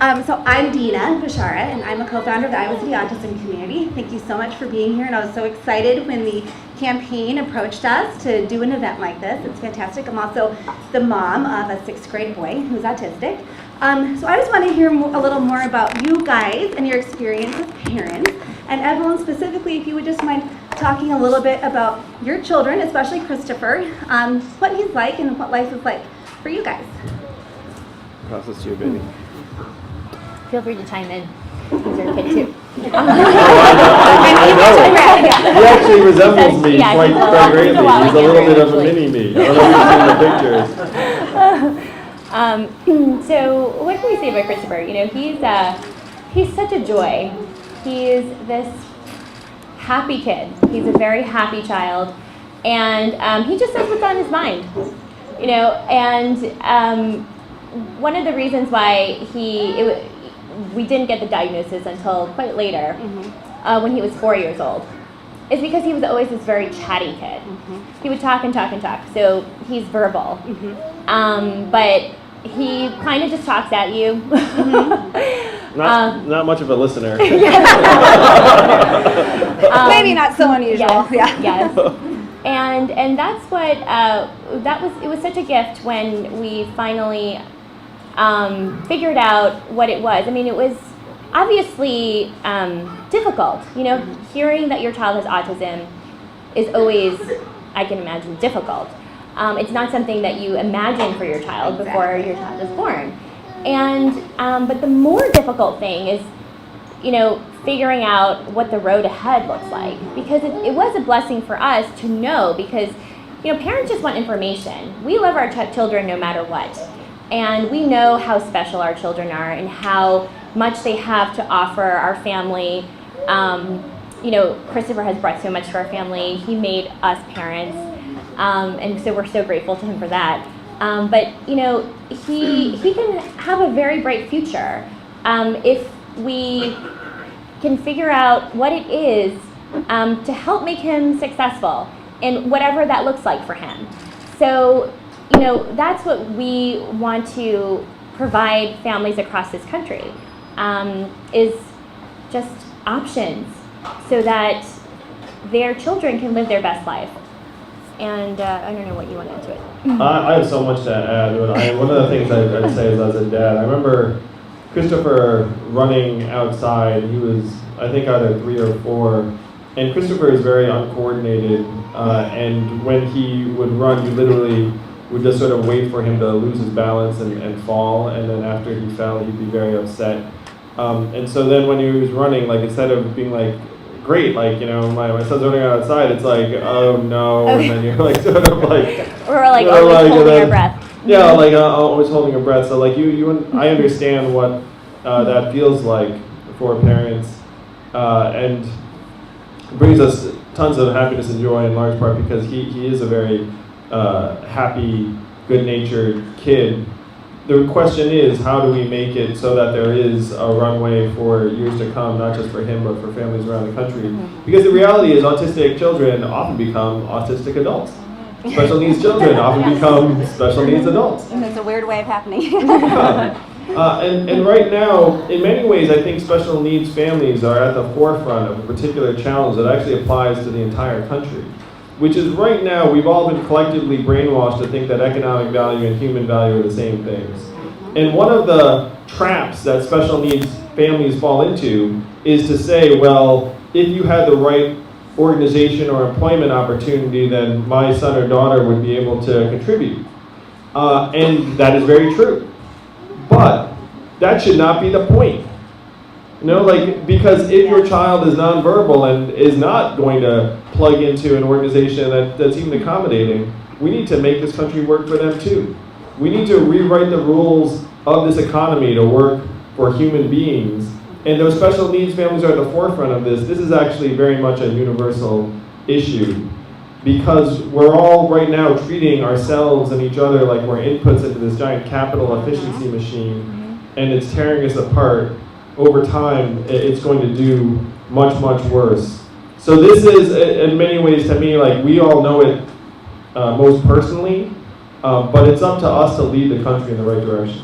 So I'm Dina Bashara, and I'm a co-founder of the Iowa City Autism Community. Thank you so much for being here, and I was so excited when the campaign approached us to do an event like this. It's fantastic. I'm also the mom of a 6th grade boy who's autistic. So I just want to hear a little more about you guys and your experience as parents. And Evelyn, specifically, if you would just mind talking a little bit about your children, especially Christopher, what he's like and what life is like for you guys. Process to you, baby. Feel free to chime in. He's your kid too. He actually resembles me quite greatly. He's a little bit of a mini-me. I don't know if you've seen the pictures. So what can we say about Christopher? You know, he's such a joy. He's this happy kid. He's a very happy child, and he just says what's on his mind. You know, and one of the reasons why we didn't get the diagnosis until quite later, when he was 4 years old, is because he was always this very chatty kid. He would talk and talk and talk, so he's verbal. But he kind of just talks at you. Not much of a listener. Maybe not so unusual. Yes. And that's what it was such a gift when we finally figured out what it was. I mean, it was obviously difficult. You know, hearing that your child has autism is always, I can imagine, difficult. It's not something that you imagine for your child before your child is born. And but the more difficult thing is, you know, figuring out what the road ahead looks like, because it was a blessing for us to know, because, you know, parents just want information. We love our children no matter what, and we know how special our children are and how much they have to offer our family. You know, Christopher has brought so much to our family. He made us parents, and so we're so grateful to him for that. But, you know, he can have a very bright future if we can figure out what it is to help make him successful in whatever that looks like for him. So, you know, that's what we want to provide families across this country, is just options so that their children can live their best life. And I don't know what you want to add to it. I have so much to add. One of the things I'd say is, as a dad, I remember Christopher running outside. He was, I think, either 3 or 4, and Christopher is very uncoordinated, and when he would run, you literally would just sort of wait for him to lose his balance and fall, and then after he fell, he'd be very upset. And so then when he was running, like, instead of being like, great, like, you know, my son's running outside, it's like, oh no, and then you're like sort of like, we're like always holding our breath. Yeah, like always holding your breath. So like I understand what that feels like for parents, and brings us tons of happiness and joy in large part because he is a very happy, good-natured kid. The question is, how do we make it so that there is a runway for years to come, not just for him, but for families around the country? Because the reality is autistic children often become autistic adults. Special needs children often become special needs adults. And it's a weird way of happening. And right now, in many ways, I think special needs families are at the forefront of a particular challenge that actually applies to the entire country, which is right now we've all been collectively brainwashed to think that economic value and human value are the same things. And one of the traps that special needs families fall into is to say, well, if you had the right organization or employment opportunity, then my son or daughter would be able to contribute. And that is very true. But that should not be the point. You know, like, because if your child is nonverbal and is not going to plug into an organization that's even accommodating, we need to make this country work for them too. We need to rewrite the rules of this economy to work for human beings. And those special needs families are at the forefront of this. This is actually very much a universal issue because we're all right now treating ourselves and each other like we're inputs into this giant capital efficiency machine, and it's tearing us apart. Over time, it's going to do much, much worse. So this is, in many ways, to me, like, we all know it most personally, but it's up to us to lead the country in the right direction.